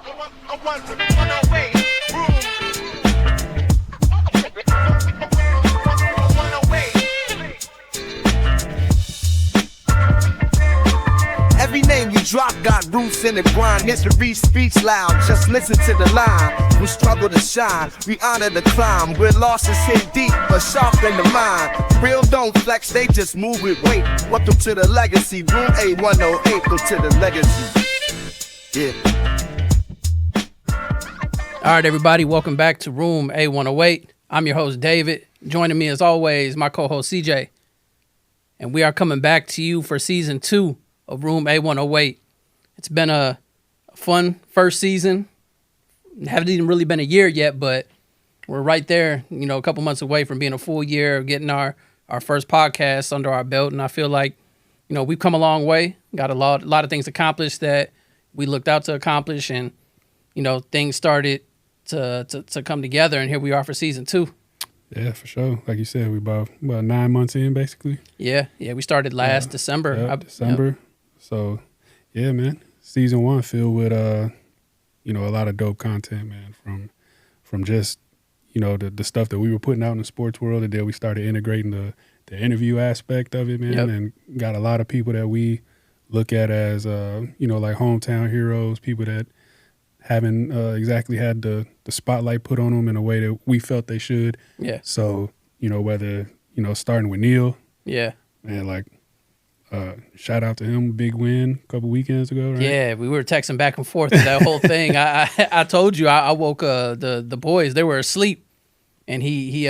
Every name you drop got roots in the grind. History speaks loud, just listen to the line. We struggle to shine, we honor the climb. We're losses hit deep, but sharp in the mind. Real don't flex, they just move with weight. Welcome to the legacy, room A-108, go to the legacy. Yeah. All right, everybody, welcome back to room A-108. I'm your host, David. Joining me, as always, my co-host, CJ. And we are coming back to you for season 2 of Room A-108. It's been a fun first season. Haven't even really been a year yet, but we're right there, a couple months away from being a full year of getting our first podcast under our belt. And I feel like, we've come a long way, got a lot of things accomplished that we looked out to accomplish, and, things started to come together, and here we are for season 2. Yeah, for sure. Like you said, we about 9 months in, basically. Yeah, we started last December. Yeah, December. Yep. So, yeah, man. Season 1 filled with, a lot of dope content, man, from just, the stuff that we were putting out in the sports world, and then we started integrating the interview aspect of it, man, Yep. and got a lot of people that we look at as, like hometown heroes, people that haven't exactly had the spotlight put on them in a way that we felt they should. Yeah. So, whether, starting with Neil. Yeah. Man, like, shout out to him, big win a couple weekends ago, right? Yeah, we were texting back and forth through that whole thing. I told you, I woke the boys, they were asleep, and they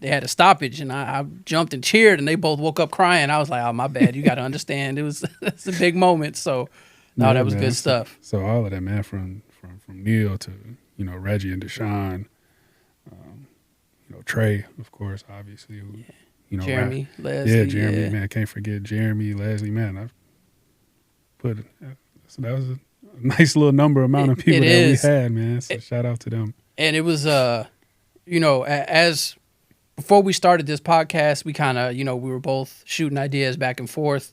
had a stoppage, and I jumped and cheered, and they both woke up crying. I was like, oh, my bad, you got to understand. It's a big moment, so, no, that was man, good stuff. So all of that, man, from Neil to, Reggie and DeShaughn, Trey, of course, obviously, who, Geremie, Leslie. Yeah, Geremie, man. Can't forget Geremie, Leslie, man. So that was a nice little amount of people that we had, man. So shout out to them. And it was, as before we started this podcast, we kind of, we were both shooting ideas back and forth.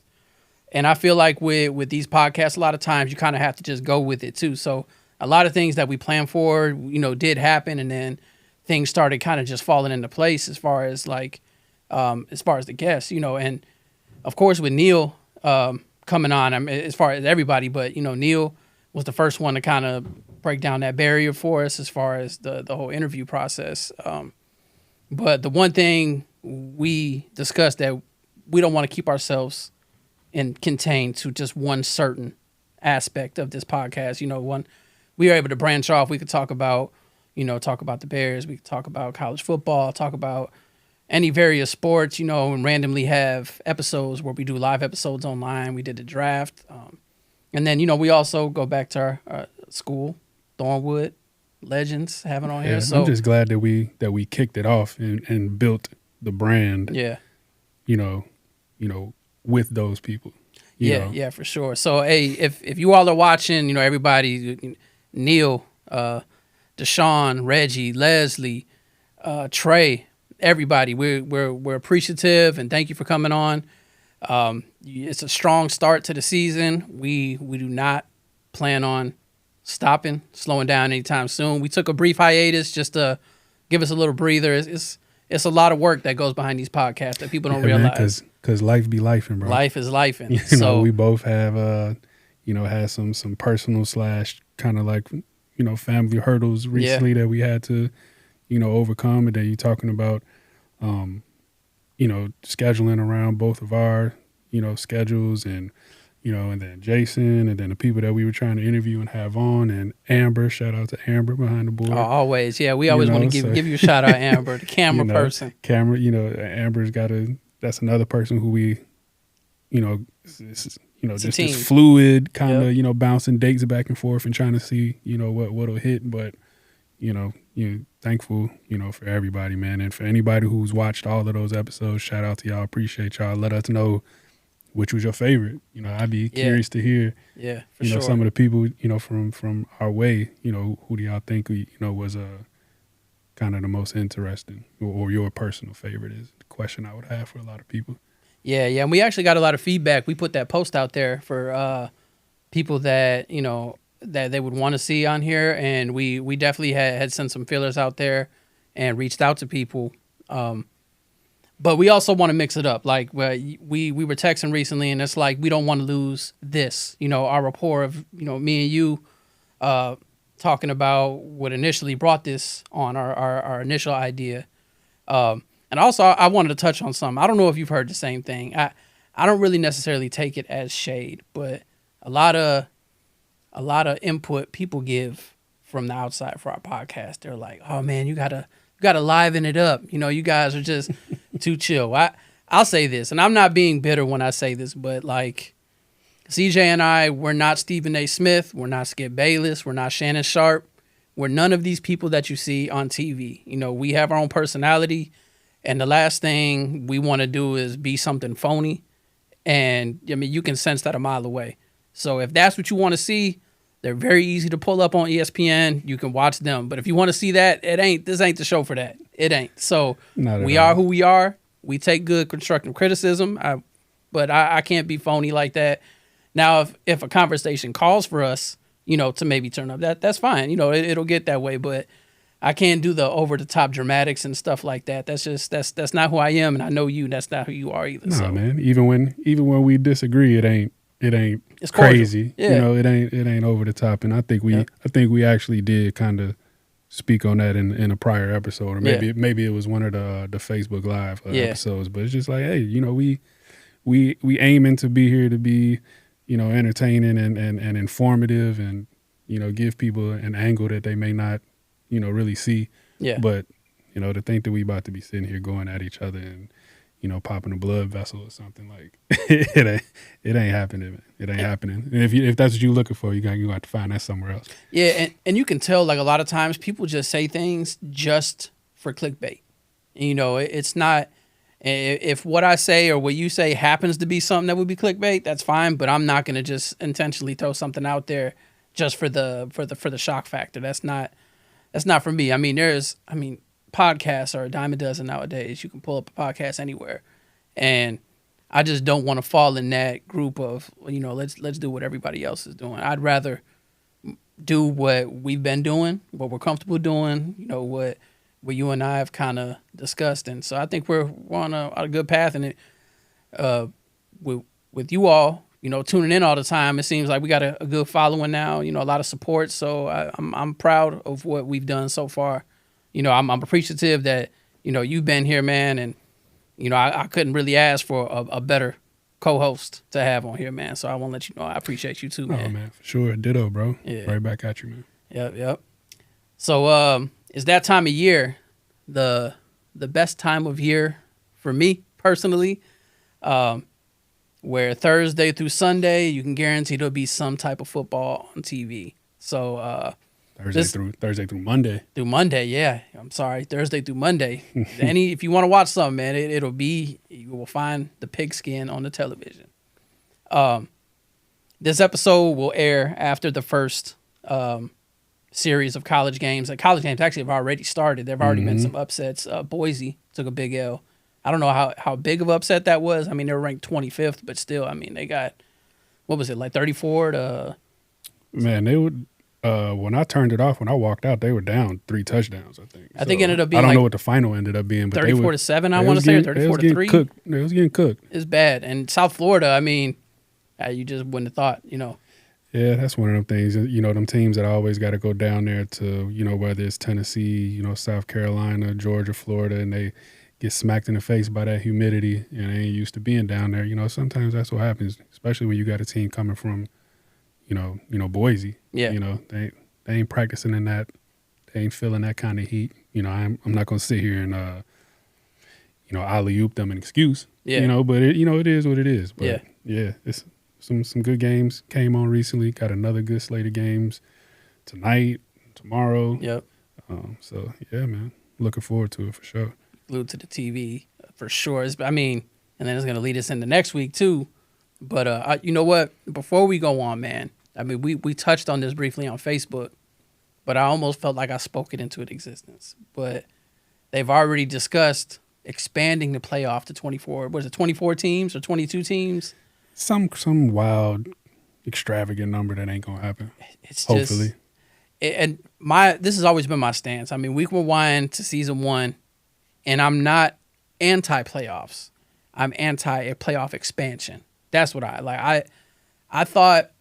And I feel like with these podcasts, a lot of times you kind of have to just go with it too. So a lot of things that we planned for, did happen, and then things started kind of just falling into place as far as the guests, and of course with Neil coming on, I mean, as far as everybody, but Neil was the first one to kind of break down that barrier for us as far as the whole interview process. But the one thing we discussed that we don't want to keep ourselves contained to just one certain aspect of this podcast. We are able to branch off. We could talk about the Bears. We could talk about college football. Talk about any various sports, and randomly have episodes where we do live episodes online. We did the draft. And then, we also go back to our school, Thornwood Legends, having on here. So I'm just glad that we kicked it off and built the brand. Yeah. With those people. Yeah, for sure. So, hey, if you all are watching, everybody, Neil, DeShaughn, Reggie, Leslie, Trey, everybody, we're appreciative, and thank you for coming on. It's a strong start to the season. We do not plan on slowing down anytime soon. We took a brief hiatus just to give us a little breather. It's a lot of work that goes behind these podcasts that people don't realize. Because life be lifing, bro. Life is lifing. We both have had some personal / kind of like family hurdles recently that we had to overcome, and then you're talking about scheduling around both of our schedules, and and then Jason, and then the people that we were trying to interview and have on, and Amber. Shout out to Amber behind the board. Always, yeah. We always want to give you a shout out, Amber, the camera person. Amber's got that's another person who we, just this fluid kind of, bouncing dates back and forth and trying to see, what'll hit. But, thankful, for everybody, man. And for anybody who's watched all of those episodes, shout out to y'all. Appreciate y'all. Let us know which was your favorite. I'd be curious to hear, for sure. some of the people, from our way, who do y'all think, was kind of the most interesting, or your personal favorite is the question I would have for a lot of people. Yeah, and we actually got a lot of feedback. We put that post out there for people that, that they would want to see on here, and we definitely had sent some feelers out there and reached out to people. But we also want to mix it up. Like we were texting recently, and it's like we don't want to lose this. Our rapport of me and you talking about what initially brought this on our initial idea. And also, I wanted to touch on something. I don't know if you've heard the same thing. I don't really necessarily take it as shade, but a lot of input people give from the outside for our podcast. They're like, "Oh man, you gotta liven it up. You guys are just too chill." I'll say this, and I'm not being bitter when I say this, but like CJ and I, we're not Stephen A. Smith, we're not Skip Bayless, we're not Shannon Sharp, we're none of these people that you see on TV. We have our own personality, and the last thing we want to do is be something phony. And I mean, you can sense that a mile away. So if that's what you want to see, they're very easy to pull up on ESPN. You can watch them. But if you want to see that, this ain't the show for that. It ain't. So we are who we are. We take good constructive criticism. But I can't be phony like that. Now, if a conversation calls for us, to maybe turn up, that's fine. It'll get that way. But I can't do the over the top dramatics and stuff like that. That's not who I am, and I know you. That's not who you are either. No, man. Even when we disagree, it ain't it's crazy. Yeah. It ain't over the top. And I think we actually did kind of speak on that in a prior episode, or maybe it was one of the Facebook Live episodes. But it's just like, hey, we aiming to be here to be, entertaining and informative, and give people an angle that they may not really see. Yeah. But, to think that we about to be sitting here going at each other and, popping a blood vessel or something, like it ain't happening, man. It ain't happening. And if that's what you're looking for, you got to find that somewhere else. Yeah, and you can tell, like, a lot of times people just say things just for clickbait. It's not, if what I say or what you say happens to be something that would be clickbait, that's fine, but I'm not going to just intentionally throw something out there just for the shock factor. That's not for me. I mean, podcasts are a dime a dozen nowadays. You can pull up a podcast anywhere, and I just don't want to fall in that group of let's do what everybody else is doing. I'd rather do what we've been doing, what we're comfortable doing. What you and I have kind of discussed, and so I think we're on a good path. And it with you all, tuning in all the time, it seems like we got a good following now. A lot of support. So I'm proud of what we've done so far. I'm appreciative that, you've been here, man. And, I couldn't really ask for a better co-host to have on here, man. So I want to let you know I appreciate you too, man. Oh, man, for sure. Ditto, bro. Yeah. Right back at you, man. Yep. So it's that time of year, the best time of year for me personally, where Thursday through Sunday, you can guarantee there'll be some type of football on TV. So Thursday through Monday. Through Monday, yeah. I'm sorry, Thursday through Monday. If you want to watch something, man, you will find the pigskin on the television. This episode will air after the first series of college games. College games actually have already started. There have already been some upsets. Boise took a big L. I don't know how big of an upset that was. I mean, they were ranked 25th, but still, I mean, they got, what was it, like 34 to... Man, they would... when I turned it off, when I walked out, they were down 3 touchdowns, I think. I think it ended up being I don't know what the final ended up being, but 34-7, I want to say, or 34-3. It was getting cooked. It's bad. And South Florida, I mean, you just wouldn't have thought, Yeah, that's one of them things, them teams that always got to go down there to, whether it's Tennessee, South Carolina, Georgia, Florida, and they get smacked in the face by that humidity, and they ain't used to being down there. Sometimes that's what happens, especially when you got a team coming from, Boise. Yeah. They ain't practicing in that. They ain't feeling that kind of heat. I'm not gonna sit here and alley-oop them an excuse. Yeah. But it is what it is. But yeah, it's some good games came on recently. Got another good slate of games tonight, tomorrow. Yep. So yeah, man, looking forward to it for sure. Glued to the TV for sure. And then it's gonna lead us into next week too. But you know what? Before we go on, man. I mean, we touched on this briefly on Facebook, but I almost felt like I spoke it into existence. But they've already discussed expanding the playoff to 24. Was it 24 teams or 22 teams? Some wild extravagant number that ain't gonna happen. It's Hopefully. just, and this has always been my stance. I mean, week 1 to season 1, and I'm not anti-playoffs. I'm anti a playoff expansion. That's what I like. I thought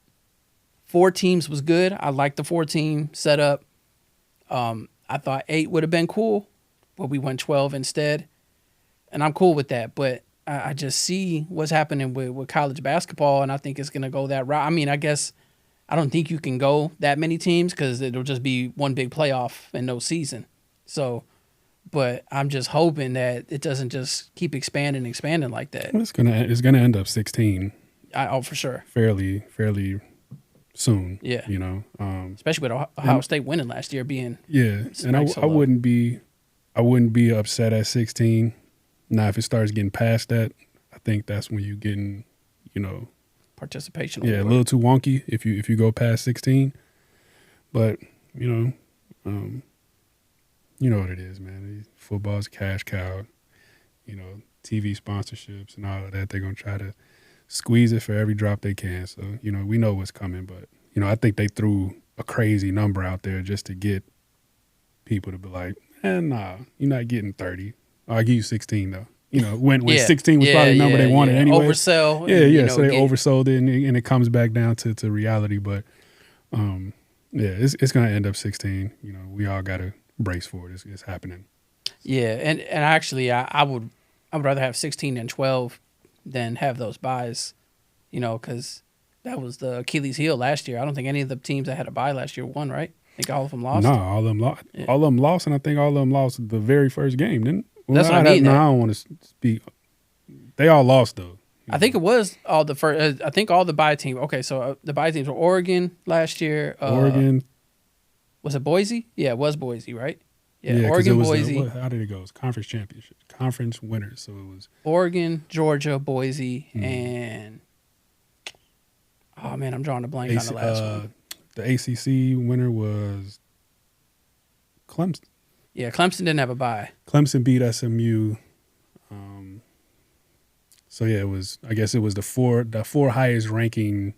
4 teams was good. I liked the 4-team setup. I thought 8 would have been cool, but we went 12 instead, and I'm cool with that. But I just see what's happening with college basketball, and I think it's going to go that route. I mean, I guess I don't think you can go that many teams because it'll just be one big playoff and no season. So, but I'm just hoping that it doesn't just keep expanding like that. It's gonna end up 16. Oh, for sure. Fairly soon. Yeah. You know. Especially with Ohio State winning last year, being and I wouldn't be upset at 16. Now, if it starts getting past that, I think that's when you getting, participation. Yeah, a little too wonky if you go past 16. But you know what it is, man. Football's a cash cow. TV sponsorships and all of that. They're gonna try to squeeze it for every drop they can. So we know what's coming. But I think they threw a crazy number out there just to get people to be like, nah, you're not getting 30. I'll give you 16 though. When 16 was probably the number they wanted anyway. Oversell. So they oversold it, and it comes back down to reality. But it's gonna end up 16. We all gotta brace for it. It's happening. Yeah, and actually, I would rather have 16 than 12 than have those buys. Because that was the Achilles heel last year. I don't think any of the teams that had a bye last year won, right? I think all of them lost. No, all of them lost. Yeah. All of them lost, and I think all of them lost the very first game, didn't? That's what I mean. I don't want to speak. They all lost though. I think it was all the first. I think all the bye teams. Okay, so the bye teams were Oregon last year. Oregon. Was it Boise? Yeah, it was Boise, right? Yeah, Oregon, Boise. How did it go? It was conference championship, conference winners. So it was Oregon, Georgia, Boise, and oh man, I'm drawing a blank on the last one. The ACC winner was Clemson. Yeah, Clemson didn't have a bye. Clemson beat SMU. So yeah, it was. I guess it was the four highest ranking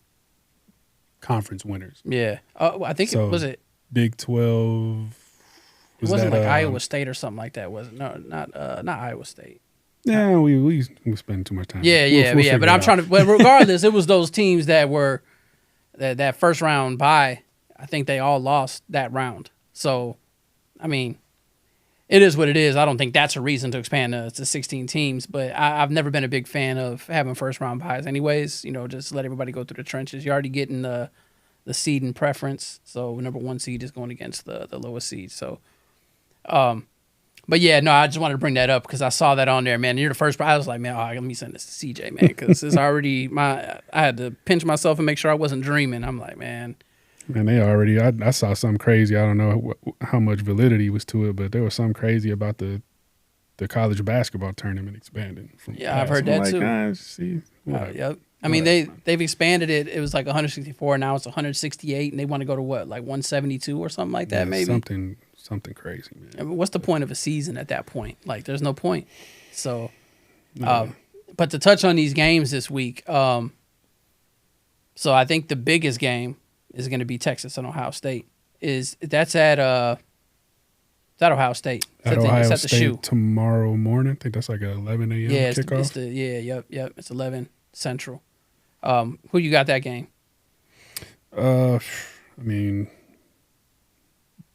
conference winners. Yeah, I think it was Big 12. It wasn't like Iowa State or something like that, was it? No, not Iowa State. Yeah, we spend too much time. Yeah. But I'm trying to. But regardless, it was those teams that were that first round bye. I think they all lost that round. So, I mean, it is what it is. I don't think that's a reason to expand to 16 teams. But I've never been a big fan of having first round byes. Anyways, just let everybody go through the trenches. You're already getting the seed and preference. So number 1 seed is going against the lowest seed. So. But yeah, no, I just wanted to bring that up because I saw that on there, man. You're the first. I was like, man, let me send this to CJ, man, because it's already I had to pinch myself and make sure I wasn't dreaming. I'm like, man, they already. I saw something crazy. I don't know how much validity was to it, but there was something crazy about the college basketball tournament expanding. I've heard that too. Yep. I mean, they've expanded it. It was like 164. Now it's 168, and they want to go to what, like 172 or something like that, maybe. Something crazy, man. I mean, what's the point of a season at that point? Like, there's no point. So, but to touch on these games this week, so I think the biggest game is going to be Texas and Ohio State. That's at Ohio State? At Ohio State tomorrow morning. I think that's like a 11 a.m. kickoff. Yep. It's 11 Central. Who you got that game? I mean,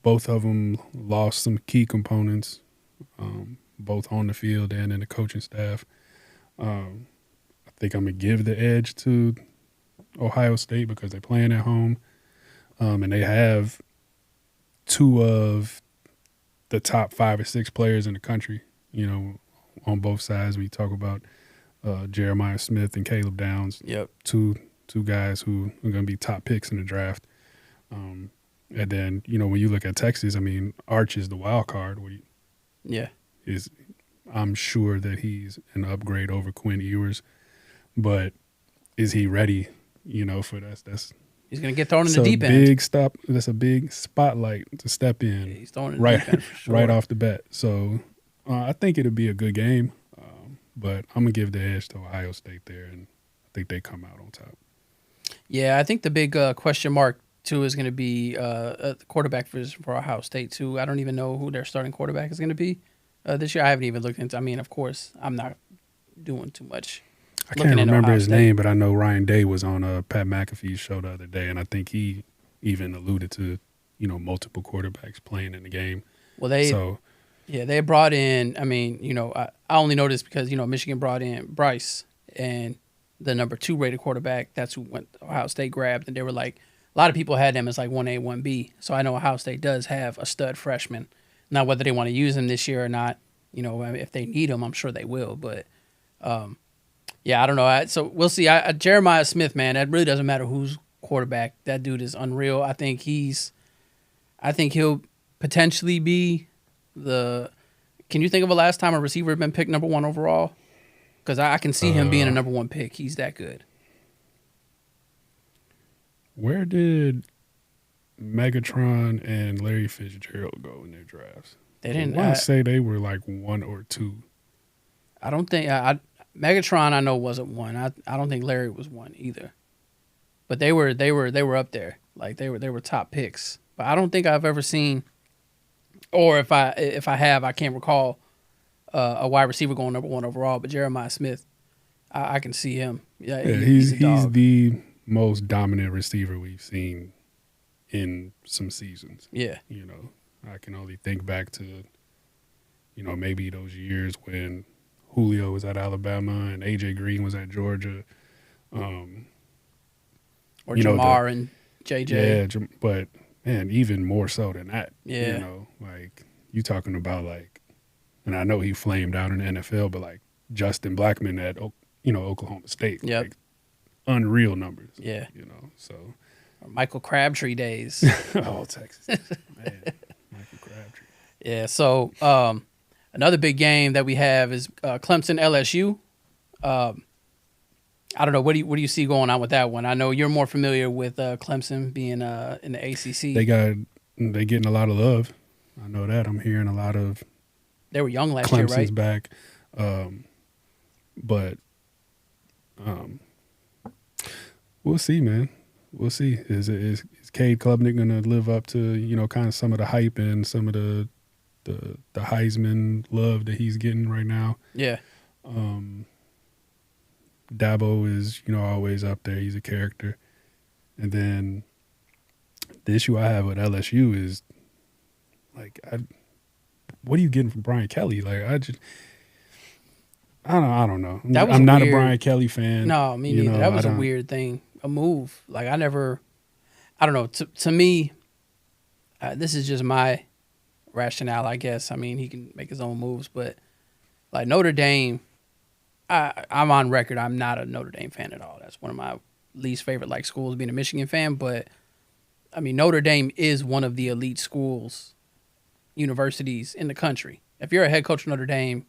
both of them lost some key components, both on the field and in the coaching staff. I think I'm going to give the edge to Ohio State because they're playing at home, and they have 2 of the top 5 or 6 players in the country, on both sides. We talk about Jeremiah Smith and Caleb Downs. Yep. Two guys who are going to be top picks in the draft. And then, when you look at Texas, I mean, Arch is the wild card. I'm sure that he's an upgrade over Quinn Ewers, but is he ready, for that? He's going to get thrown in the deep end. That's a big spotlight to step in. Yeah, he's thrown in the deep end for sure. Right off the bat. So I think it'll be a good game, but I'm going to give the edge to Ohio State there, and I think they come out on top. Yeah, I think the big question mark too is going to be the quarterback for Ohio State too. I don't even know who their starting quarterback is going to be this year. I haven't even looked into. I mean, of course, I'm not doing too much. I can't remember his name, but I know Ryan Day was on Pat McAfee's show the other day, and I think he even alluded to multiple quarterbacks playing in the game. Well, they brought in. I mean, I only know this because Michigan brought in Bryce and the number 2 rated quarterback. That's who Ohio State grabbed, and they were like, a lot of people had him as like 1A, 1B. So I know Ohio State does have a stud freshman. Now, whether they want to use him this year or not, if they need him, I'm sure they will. But yeah, I don't know. So we'll see. Jeremiah Smith, man, that really doesn't matter who's quarterback. That dude is unreal. I think he'll potentially be can you think of a last time a receiver had been picked number 1 overall? Because I can see him being a number 1 pick. He's that good. Where did Megatron and Larry Fitzgerald go in their drafts? They didn't. I want to say they were like 1 or 2. I don't think Megatron I know wasn't 1. I don't think Larry was 1 either. But they were up there. Like they were top picks. But I don't think I've ever seen, or if I have, I can't recall a wide receiver going number 1 overall. But Jeremiah Smith, I can see him. Yeah, he's the most dominant receiver we've seen in some seasons. Yeah, I can only think back to maybe those years when Julio was at Alabama and AJ Green was at Georgia. Or Jamar and JJ. Yeah, but man, even more so than that. Yeah. Like you talking about and I know he flamed out in the NFL, but like Justin Blackmon at Oklahoma State. Yep. Like unreal numbers. Yeah. So Michael Crabtree days. Oh, Texas. Man, Michael Crabtree. Yeah, so another big game that we have is Clemson LSU. I don't know. What do you see going on with that one? I know you're more familiar with Clemson being in the ACC. They getting a lot of love. I know that. I'm hearing a lot of. They were young last Clemson's year, right? Back, but we'll see, man. We'll see. Is Cade Klubnik going to live up to kind of some of the hype and some of the Heisman love that he's getting right now? Yeah. Dabo is, always up there. He's a character. And then the issue I have with LSU is, like, what are you getting from Brian Kelly? Like, I don't know. I'm not a Brian Kelly fan. No, me neither. That was a weird thing, a move. Like, I don't know. To me, this is just my rationale, I guess. I mean, he can make his own moves, but like Notre Dame, I'm on record. I'm not a Notre Dame fan at all. That's one of my least favorite schools, being a Michigan fan. But I mean, Notre Dame is one of the elite universities in the country. If you're a head coach of Notre Dame,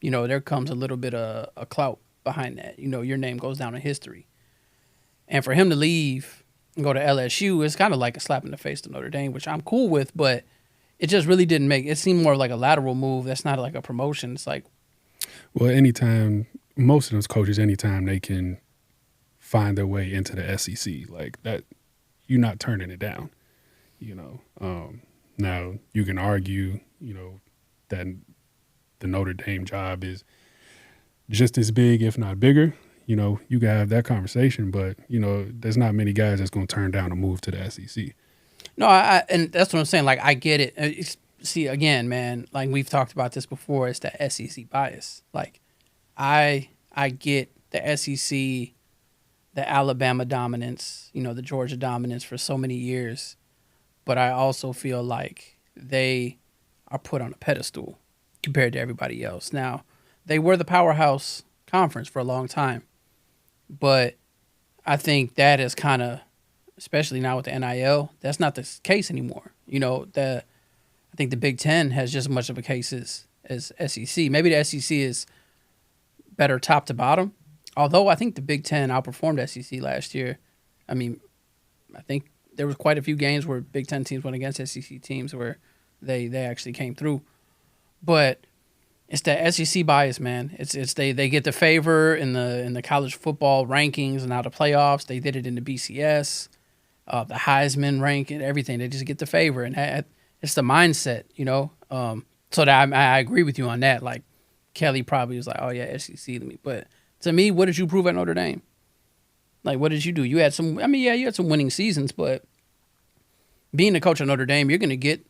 there comes a little bit of a clout behind that. Your name goes down in history. And for him to leave and go to LSU, it's kind of like a slap in the face to Notre Dame, which I'm cool with, but it just really didn't it seemed more like a lateral move. That's not like a promotion. It's like, well, anytime, most of those coaches, anytime they can find their way into the SEC, like that, you're not turning it down, Now, you can argue, that the Notre Dame job is just as big, if not bigger. You can have that conversation, but, there's not many guys that's going to turn down a move to the SEC. No, and that's what I'm saying. Like, I get it. See, again, man, like we've talked about this before, it's the SEC bias. Like, I get the SEC, the Alabama dominance, the Georgia dominance for so many years, but I also feel like they are put on a pedestal compared to everybody else. Now, they were the powerhouse conference for a long time, but I think that is kind of, especially now with the NIL, that's not the case anymore. I think the Big Ten has just as much of a case as SEC. Maybe the SEC is better top to bottom, although I think the Big Ten outperformed SEC last year. I mean, I think there was quite a few games where Big Ten teams went against SEC teams where they actually came through. But It's that SEC bias, man. It's they get the favor in the college football rankings and now the playoffs. They did it in the BCS, the Heisman rank and everything. They just get the favor, and it's the mindset, So that I agree with you on that. Like Kelly probably was like, "Oh yeah, SEC to me," but to me, what did you prove at Notre Dame? Like, what did you do? You had some. I mean, yeah, you had some winning seasons, but being the coach of Notre Dame, you're going to get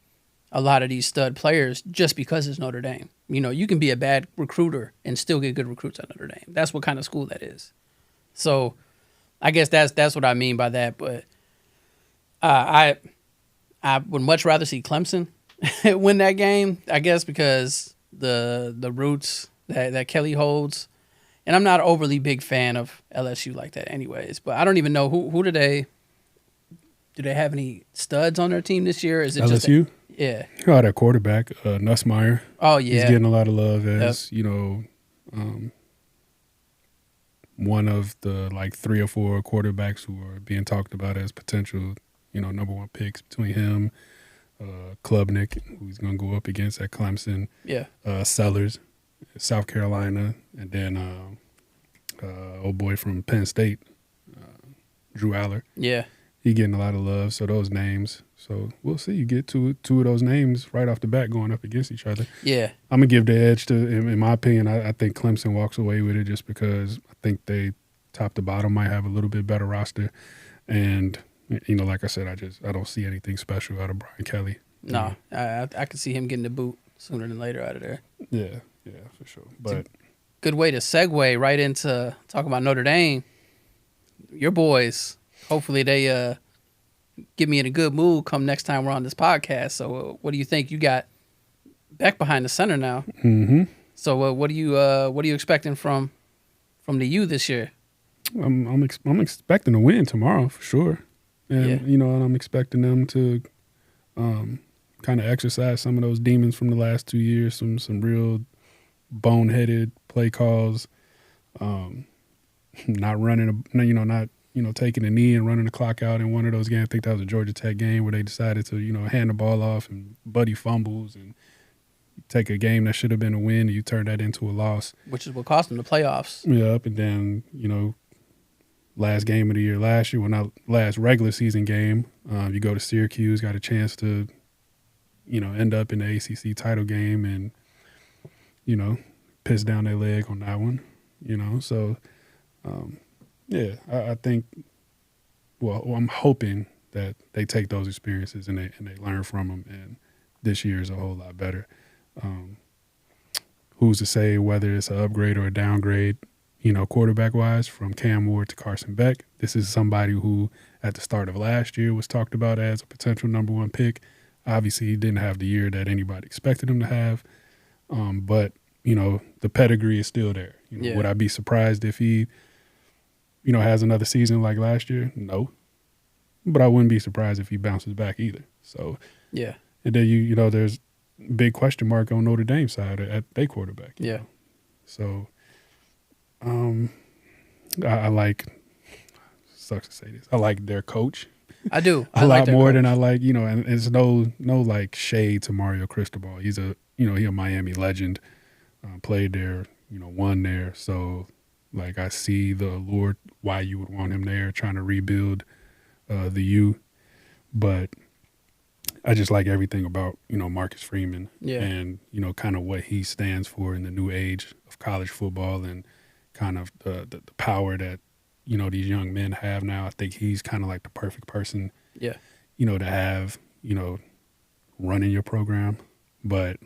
a lot of these stud players just because it's Notre Dame. You can be a bad recruiter and still get good recruits at Notre Dame. That's what kind of school that is. So, I guess that's what I mean by that. But I would much rather see Clemson win that game, I guess, because the roots that Kelly holds. And I'm not an overly big fan of LSU like that anyways. But I don't even know who do they have any studs on their team this year? Is it LSU? Yeah. Oh, that quarterback, Nussmeier. Oh, yeah. He's getting a lot of love as, one of the like 3 or 4 quarterbacks who are being talked about as potential, number 1 picks between him, Klubnik, who's going to go up against at Clemson. Yeah. Sellers, South Carolina, and then old boy from Penn State, Drew Aller. Yeah. He getting a lot of love, so those names. So we'll see. You get two of those names right off the bat going up against each other. Yeah. I'm going to give the edge to, in my opinion, I think Clemson walks away with it just because I think they, top to bottom, might have a little bit better roster. And, like I said, I don't see anything special out of Brian Kelly. No, I could see him getting the boot sooner than later out of there. Yeah, for sure. But good way to segue right into talking about Notre Dame. Your boys, hopefully they get me in a good mood come next time we're on this podcast. So what do you think? You got Beck behind the center now. Mm-hmm. So what are you expecting from the U this year? I'm expecting to win tomorrow for sure. And, Yeah. And I'm expecting them to kind of exercise some of those demons from the last 2 years, some real boneheaded play calls, not running, not taking a knee and running the clock out in one of those games. I think that was a Georgia Tech game where they decided to, hand the ball off and Buddy fumbles and take a game that should have been a win and you turn that into a loss. Which is what cost them the playoffs. Yep, and then, last game of the year last year, well, not last regular season game, you go to Syracuse, got a chance to, end up in the ACC title game and, piss down their leg on that one, So, I think, I'm hoping that they take those experiences and they learn from them, and this year is a whole lot better. Who's to say whether it's an upgrade or a downgrade, quarterback-wise, from Cam Ward to Carson Beck? This is somebody who, at the start of last year, was talked about as a potential number 1 pick. Obviously, he didn't have the year that anybody expected him to have, but, the pedigree is still there. Would I be surprised if he, has another season like last year? No. But I wouldn't be surprised if he bounces back either. So, yeah. And then, there's big question mark on Notre Dame side at their quarterback. Yeah. So, I like, sucks to say this, I like their coach. I do. a lot more than I like, and it's no like shade to Mario Cristobal. He's a Miami legend, played there, won there. So, like, I see the allure why you would want him there, trying to rebuild the U. But I just like everything about, Marcus Freeman and, kind of what he stands for in the new age of college football and kind of the power that, these young men have now. I think he's kind of like the perfect person, to have, running your program. But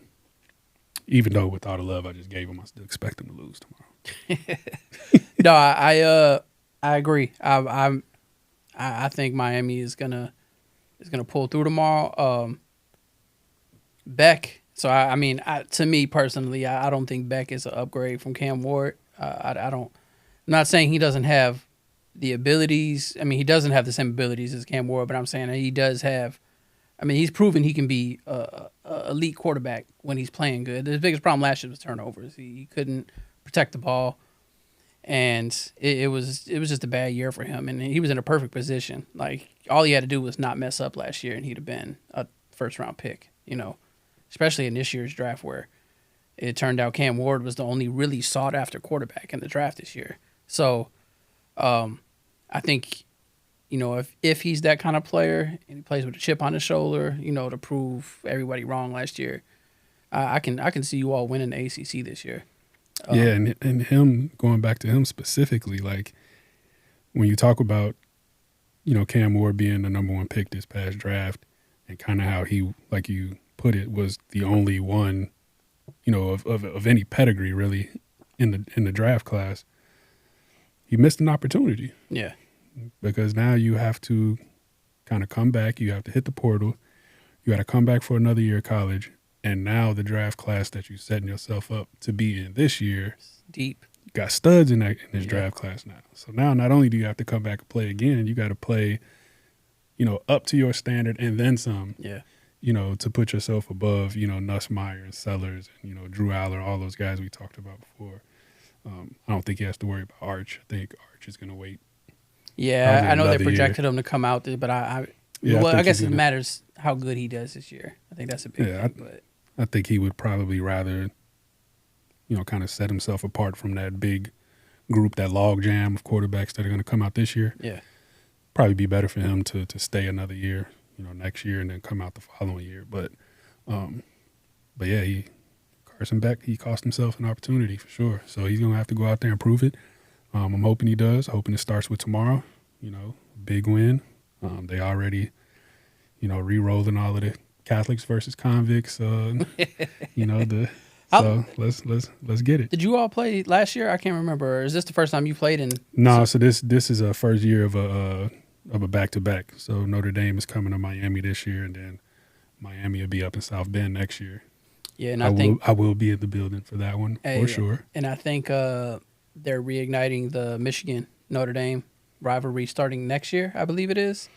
even though with all the love I just gave him, I still expect him to lose tomorrow. No, I agree. I think Miami is gonna pull through tomorrow. Beck. So to me personally, I don't think Beck is an upgrade from Cam Ward. I don't. I'm not saying he doesn't have the abilities. I mean, he doesn't have the same abilities as Cam Ward, but I'm saying that he does have. I mean, he's proven he can be a elite quarterback when he's playing good. The biggest problem last year was turnovers. He couldn't protect the ball, and it was just a bad year for him. And he was in a perfect position. Like, all he had to do was not mess up last year, and he'd have been a first-round pick. Especially in this year's draft where it turned out Cam Ward was the only really sought after quarterback in the draft this year. So I think, if he's that kind of player and he plays with a chip on his shoulder, to prove everybody wrong last year, I can see you all winning the ACC this year. Yeah, and him, going back to him specifically, like when you talk about, Cam Ward being the number 1 pick this past draft and kind of how he, like you put it, was the only one, of any pedigree really in the draft class, he missed an opportunity. Yeah. Because now you have to kind of come back. You have to hit the portal. You got to come back for another year of college. And now the draft class that you're setting yourself up to be in this year, deep, got studs in this draft class now. So now not only do you have to come back and play again, you got to play, up to your standard and then some. Yeah. To put yourself above, Nussmeier and Sellers and, Drew Aller, all those guys we talked about before. I don't think he has to worry about Arch. I think Arch is going to wait. Yeah, I know they projected him to come out there, but I guess it matters how good he does this year. I think that's a big thing. But I think he would probably rather, kind of set himself apart from that big group, that log jam of quarterbacks that are going to come out this year. Yeah. Probably be better for him to stay another year, next year and then come out the following year. But yeah, Carson Beck, he cost himself an opportunity for sure. So he's going to have to go out there and prove it. I'm hoping he does. Hoping it starts with tomorrow. Big win. They already, re-rolling all of the Catholics versus convicts. So let's get it. Did you all play last year? I can't remember. Is this the first time you played in? No, so this is a first year of a back-to-back. So Notre Dame is coming to Miami this year, and then Miami will be up in South Bend next year. Yeah, and I will be in the building for that one for sure. And I think they're reigniting the Michigan Notre Dame rivalry starting next year, I believe it is.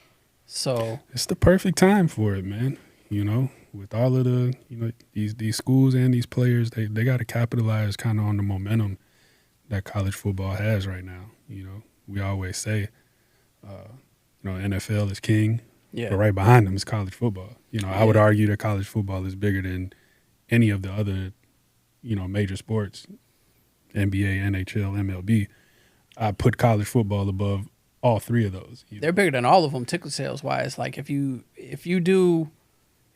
So it's the perfect time for it, man. With all of the these schools and these players, they got to capitalize kind of on the momentum that college football has right now. We always say, NFL is king, but right behind them is college football. I would argue that college football is bigger than any of the other, major sports, NBA, NHL, MLB. I put college football above all 3 of those. They're bigger than all of them, ticket sales wise. Like if you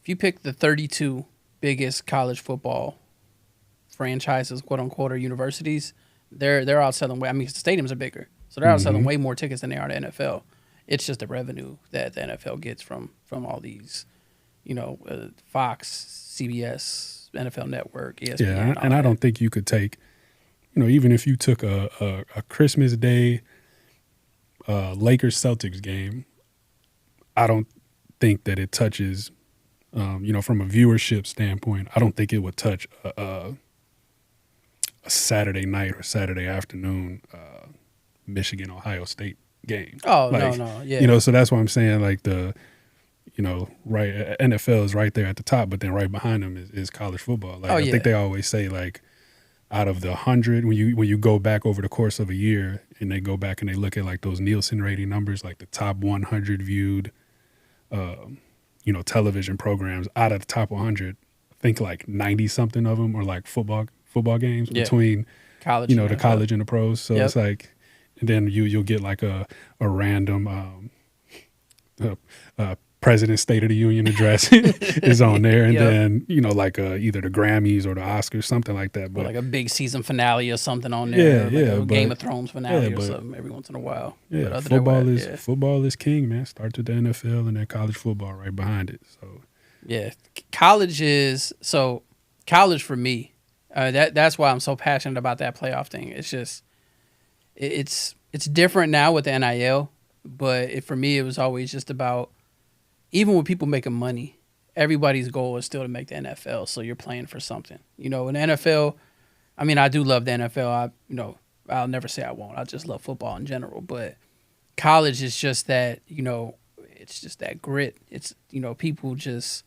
pick the 32 biggest college football franchises, quote unquote, or universities, they're outselling way. I mean, the stadiums are bigger, so they're outselling way more tickets than they are the NFL. It's just the revenue that the NFL gets from all these, Fox, CBS, NFL Network, ESPN. Yeah, and I don't think you could take, even if you took a Christmas Day Lakers-Celtics game, I don't think that it touches, from a viewership standpoint, I don't think it would touch a Saturday night or Saturday afternoon Michigan-Ohio State game. Oh, no, yeah. So that's why I'm saying, like, the, right, NFL is right there at the top, but then right behind them is college football. Like, I think they always say, like, out of the 100, when you go back over the course of a year and they go back and they look at, like, those Nielsen rating numbers, like the top 100 viewed, television programs, out of the top 100, I think like 90-something of them are like football games between college, the college and the pros. So it's like, and then you'll get like a random President's State of the Union address is on there, and then like either the Grammys or the Oscars, something like that. But or like a big season finale or something on there. Like Game of Thrones finale or something every once in a while. Yeah, football is king, man. Starts with the NFL and then college football right behind it. So yeah, college for me. That's why I'm so passionate about that playoff thing. It's just it's different now with the NIL, but for me it was always just about, even with people making money, everybody's goal is still to make the NFL. So you're playing for something. In the NFL, I mean, I do love the NFL. I'll never say I won't. I just love football in general. But college is just that, it's just that grit. It's, people just,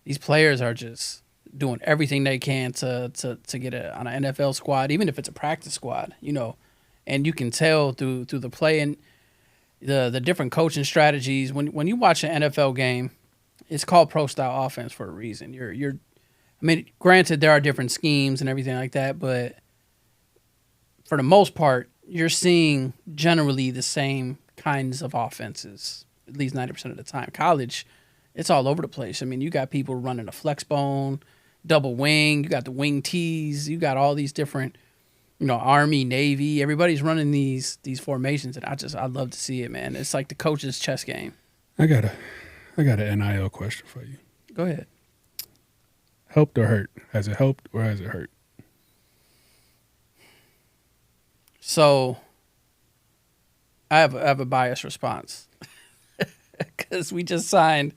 these players are just doing everything they can to get on an NFL squad, even if it's a practice squad, and you can tell through the play and the different coaching strategies. When you watch an NFL game, it's called pro style offense for a reason. I mean, granted, there are different schemes and everything like that, but for the most part, you're seeing generally the same kinds of offenses, at least 90% of the time. College, it's all over the place. I mean, you got people running a flex bone, double wing, you got the wing tees, you got all these different, Army, Navy, everybody's running these formations, and I'd love to see it, man. It's like the coach's chess game. I got an NIL question for you. Go ahead. Helped or hurt? Has it helped or has it hurt? So I have a biased response because we just signed.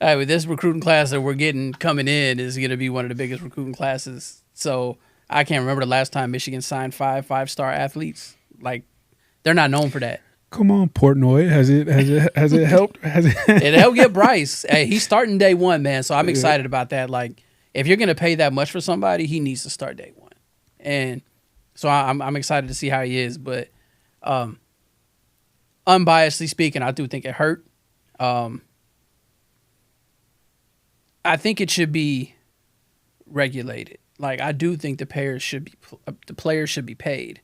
With this recruiting class that we're getting coming in is going to be one of the biggest recruiting classes. So I can't remember the last time Michigan signed five-star athletes. Like, they're not known for that. Come on, Portnoy. Has it helped? It helped get Bryce. Hey, he's starting day one, man. So I'm excited about that. Like, if you're going to pay that much for somebody, he needs to start day one. And so I'm excited to see how he is. But unbiasedly speaking, I do think it hurt. I think it should be regulated. Like, I do think the players should be paid.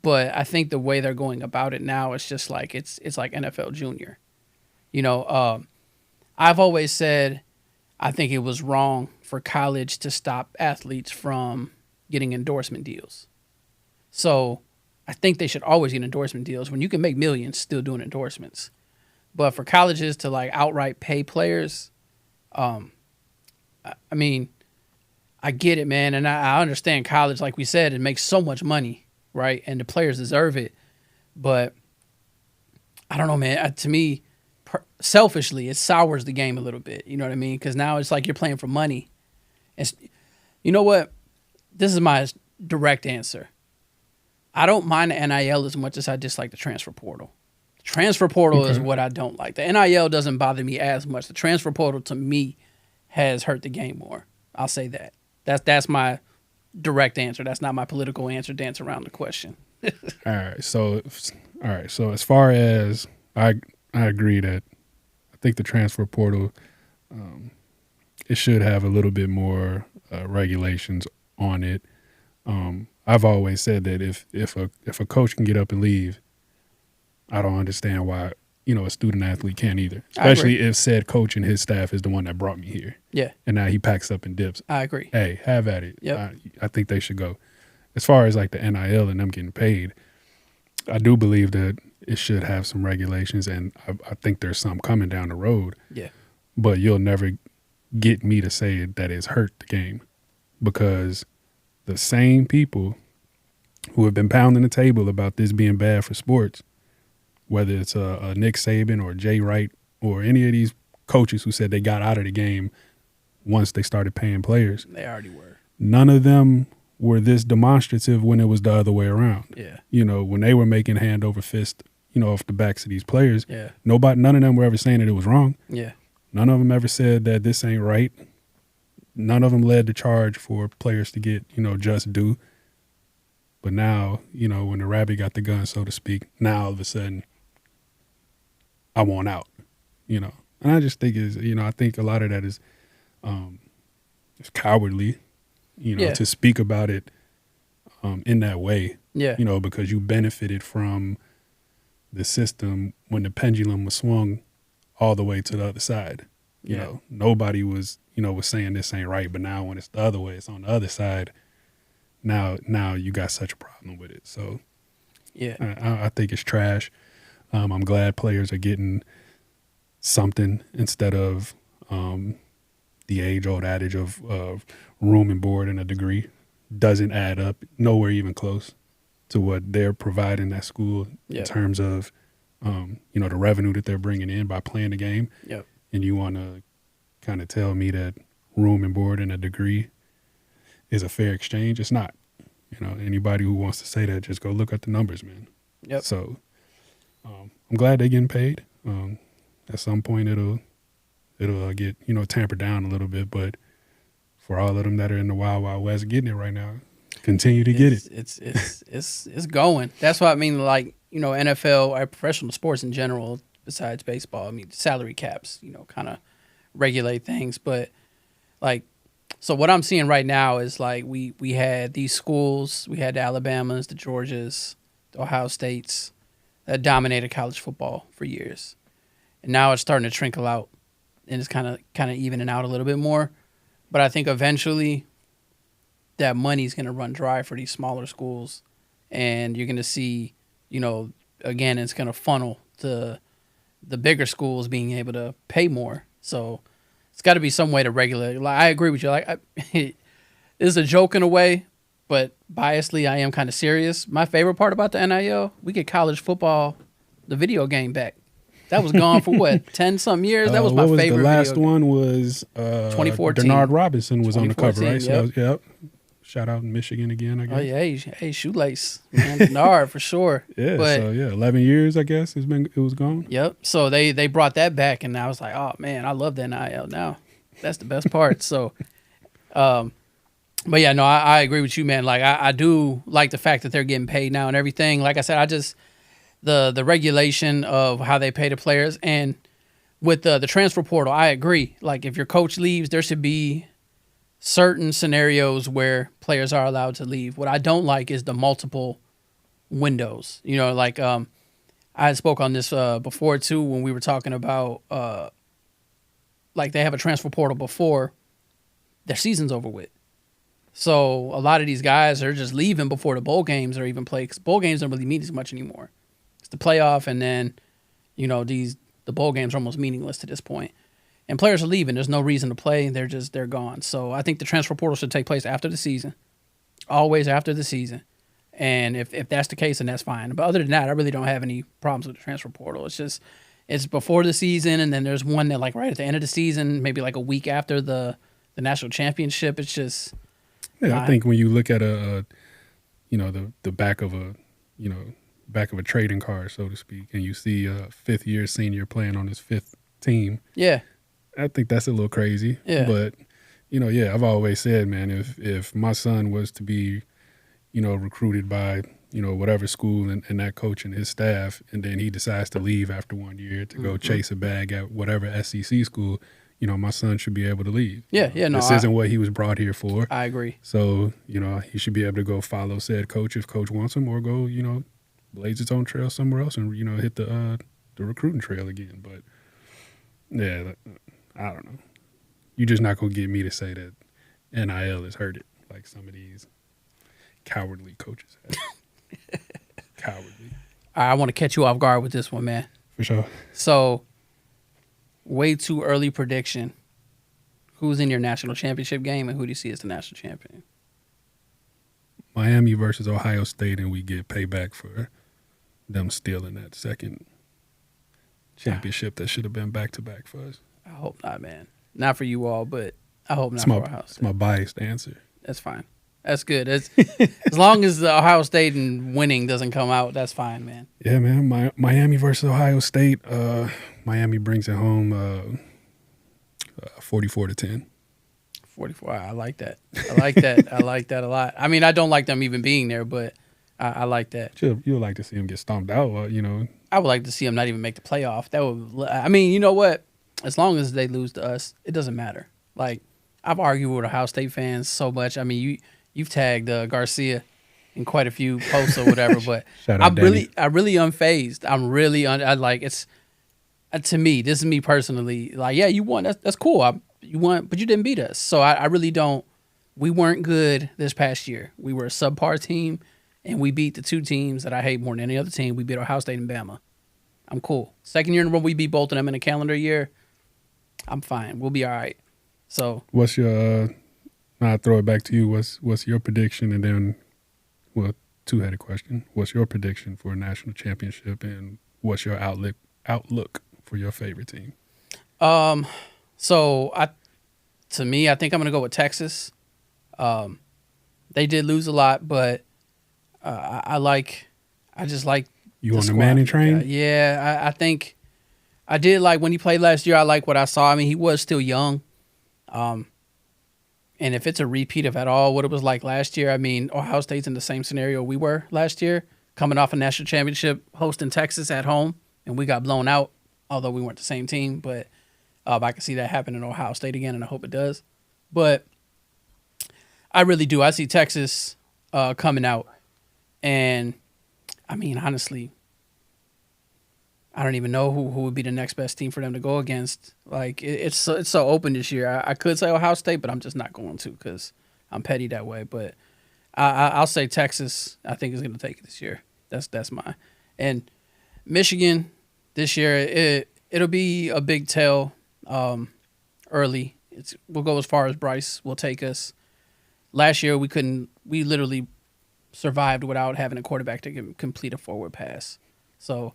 But I think the way they're going about it now is just like it's like NFL Junior. I've always said I think it was wrong for college to stop athletes from getting endorsement deals. So I think they should always get endorsement deals. When you can make millions still doing endorsements. But for colleges to like outright pay players, I mean, I get it, man. And I understand college, like we said, it makes so much money, right? And the players deserve it. But I don't know, man. To me, selfishly, it sours the game a little bit. You know what I mean? Because now it's like you're playing for money. And you know what? This is my direct answer. I don't mind the NIL as much as I dislike the transfer portal. The transfer portal is what I don't like. The NIL doesn't bother me as much. The transfer portal, to me, has hurt the game more. I'll say that. That's my direct answer. That's not my political answer. Dance around the question. All right. So as far as I agree that I think the transfer portal, it should have a little bit more regulations on it. I've always said that if a coach can get up and leave, I don't understand why a student athlete can't either. Especially if said coach and his staff is the one that brought me here. Yeah. And now he packs up and dips. I agree. Hey, have at it. Yep. I think they should go. As far as like the NIL and them getting paid, I do believe that it should have some regulations, and I think there's some coming down the road. Yeah. But you'll never get me to say that it's hurt the game, because the same people who have been pounding the table about this being bad for sports, whether it's a Nick Saban or Jay Wright or any of these coaches who said they got out of the game once they started paying players. They already were. None of them were this demonstrative when it was the other way around. Yeah. When they were making hand over fist, off the backs of these players, Yeah. none of them were ever saying that it was wrong. Yeah. None of them ever said that this ain't right. None of them led the charge for players to get, just due. But now, when the rabbit got the gun, so to speak, now all of a sudden, I want out, And I just think I think a lot of that is it's cowardly, to speak about it in that way. Yeah. Because you benefited from the system when the pendulum was swung all the way to the other side. Nobody was, was saying this ain't right, but now when it's the other way, it's on the other side. Now you got such a problem with it. So yeah, I think it's trash. I'm glad players are getting something instead of the age-old adage of room and board and a degree. Doesn't add up, nowhere even close to what they're providing at school in terms of, the revenue that they're bringing in by playing the game. Yep. And you want to kind of tell me that room and board and a degree is a fair exchange? It's not. Anybody who wants to say that, just go look at the numbers, man. Yep. So I'm glad they're getting paid. At some point it'll get, tampered down a little bit, but for all of them that are in the Wild Wild West getting it right now, continue to get it. It's going. That's what I mean. Like, NFL or professional sports in general, besides baseball, I mean, salary caps, kind of regulate things. But like So what I'm seeing right now is like we had these schools, we had the Alabamas, the Georgias, the Ohio States that dominated college football for years. And now it's starting to trickle out and it's kind of evening out a little bit more. But I think eventually that money's going to run dry for these smaller schools. And you're going to see, again, it's going to funnel to the bigger schools being able to pay more. So it's got to be some way to regulate. Like, I agree with you. Like, it's a joke in a way, but biasly, I am kind of serious. My favorite part about the NIL, we get college football, the video game back. That was gone for what, 10-something years? That was my favorite. The last one was 2014. Denard Robinson was on the cover, right? Yep. So, yep. Shout out Michigan again, I guess. Oh, yeah. Hey, shoelace. Man, Denard, for sure. Yeah, but, 11 years, I guess, it was gone. Yep. So they brought that back, and I was like, oh, man, I love the NIL now. That's the best part. So, but yeah, no, I agree with you, man. Like, I do like the fact that they're getting paid now and everything. Like I said, the regulation of how they pay the players, and with the transfer portal, I agree. Like, if your coach leaves, there should be certain scenarios where players are allowed to leave. What I don't like is the multiple windows. Like I had spoke on this before too when we were talking about like they have a transfer portal before their season's over with. So a lot of these guys are just leaving before the bowl games are even played, 'cause bowl games don't really mean as much anymore. It's the playoff, and then the bowl games are almost meaningless to this point. And players are leaving. There's no reason to play. They're gone. So I think the transfer portal should take place after the season, always after the season. And if that's the case, then that's fine. But other than that, I really don't have any problems with the transfer portal. It's before the season, and then there's one that like right at the end of the season, maybe like a week after the national championship. It's just I think when you look at the back of a trading card, so to speak, and you see a fifth-year senior playing on his fifth team. Yeah. I think that's a little crazy. Yeah. But, I've always said, man, if my son was to be, recruited by, whatever school and that coach and his staff, and then he decides to leave after 1 year to go chase a bag at whatever SEC school, my son should be able to leave. Yeah, no. This isn't what he was brought here for. I agree. So, he should be able to go follow said coach if coach wants him, or go, blaze its own trail somewhere else and, hit the recruiting trail again. But, yeah, I don't know. You're just not going to get me to say that NIL has hurt it like some of these cowardly coaches have. Cowardly. I want to catch you off guard with this one, man. For sure. So, way too early prediction. Who's in your national championship game, and who do you see as the national champion? Miami versus Ohio State, and we get payback for them stealing that second championship that should have been back-to-back for us. I hope not, man. Not for you all, but I hope not for Ohio State. It's my biased answer. That's fine. That's good. As long as the Ohio State and winning doesn't come out, that's fine, man. Yeah, man. Miami versus Ohio State. Miami brings it home 44-10. 44. I like that. I like that. I like that a lot. I mean, I don't like them even being there, but I like that. You'll like to see them get stomped out, I would like to see them not even make the playoff. That would. I mean, you know what? As long as they lose to us, it doesn't matter. Like, I've argued with Ohio State fans so much. I mean, you've tagged Garcia in quite a few posts or whatever, but I'm really unfazed. I'm really I like it's to me. This is me personally. Like, yeah, you won. That's cool. You won, but you didn't beat us. So I really don't. We weren't good this past year. We were a subpar team, and we beat the two teams that I hate more than any other team. We beat Ohio State and Bama. I'm cool. Second year in a row, we beat both of them in a calendar year. I'm fine. We'll be all right. So what's your? I'll throw it back to you. What's your prediction? And then, well, two-headed question. What's your prediction for a national championship, and what's your outlook for your favorite team? So to me, I think I'm gonna go with Texas. They did lose a lot, but I just like you on the Manning train. Yeah, I think I did like when he played last year. I like what I saw. I mean, he was still young. And if it's a repeat of at all what it was like last year, I mean, Ohio State's in the same scenario we were last year, coming off a national championship, hosting Texas at home, and we got blown out, although we weren't the same team. But I can see that happen in Ohio State again, and I hope it does. But I really do. I see Texas coming out, and I mean, honestly, I don't even know who would be the next best team for them to go against. Like it's so open this year. I could say Ohio State, but I'm just not going to because I'm petty that way. But I'll say Texas. I think is going to take it this year. That's mine. And Michigan this year it'll be a big tell early. We'll go as far as Bryce will take us. Last year we literally survived without having a quarterback to complete a forward pass. So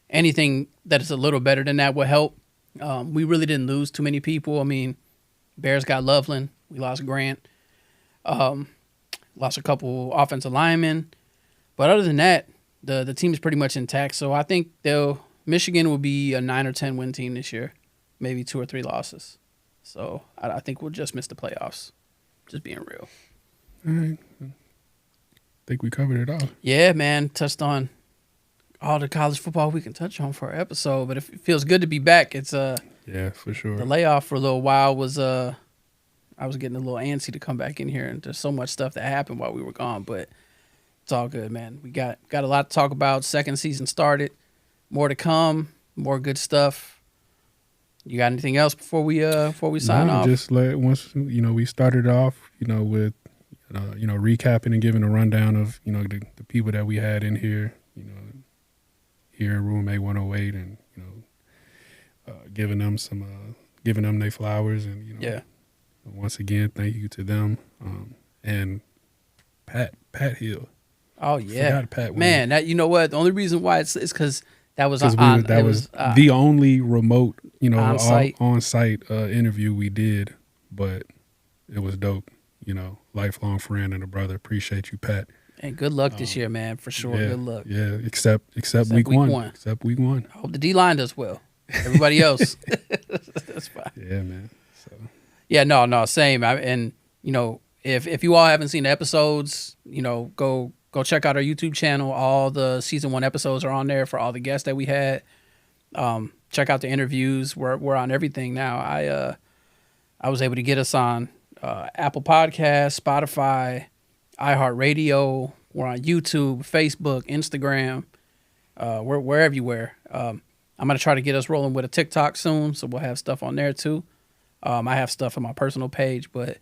anything that is a little better than that will help. We really didn't lose too many people. I mean, Bears got Loveland. We lost Grant. Lost a couple offensive linemen. But other than that, the team is pretty much intact. So I think Michigan will be a 9 or 10 win team this year, maybe 2 or 3 losses. So I think we'll just miss the playoffs. Just being real. All right. I think we covered it all. Yeah, man. Touched on all the college football we can touch on for our episode, but it feels good to be back. It's yeah, for sure. The layoff for a little while was I was getting a little antsy to come back in here, and there's so much stuff that happened while we were gone, but it's all good, man. We got a lot to talk about. Second season started. More to come. More good stuff. You got anything else before we sign off? Just once we started off, with recapping and giving a rundown of the people that we had in here, here in room A-108, and giving them their flowers, and yeah. Once again, thank you to them, and Pat Hill. Oh yeah, forgot Pat. Man, that what? The only reason why it's because that was was the only remote on-site interview we did, but it was dope. Lifelong friend and a brother. Appreciate you, Pat. And good luck this year, man, for sure. Yeah, good luck. Yeah, except week one. Except week one. I hope the D-line does well. Everybody else, that's fine. Yeah, man. So. Yeah, no, same. If you all haven't seen the episodes, go check out our YouTube channel. All the season 1 episodes are on there for all the guests that we had. Check out the interviews. We're on everything now. I was able to get us on Apple Podcasts, Spotify, iHeartRadio. We're on YouTube, Facebook, Instagram. We're everywhere. I'm going to try to get us rolling with a TikTok soon, so we'll have stuff on there too. I have stuff on my personal page, but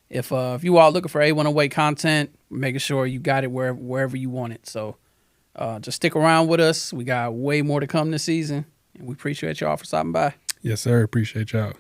if you all looking for A-108 content, making sure you got it wherever you want it. So just stick around with us. We got way more to come this season, and we appreciate y'all for stopping by. Yes, sir. Appreciate y'all.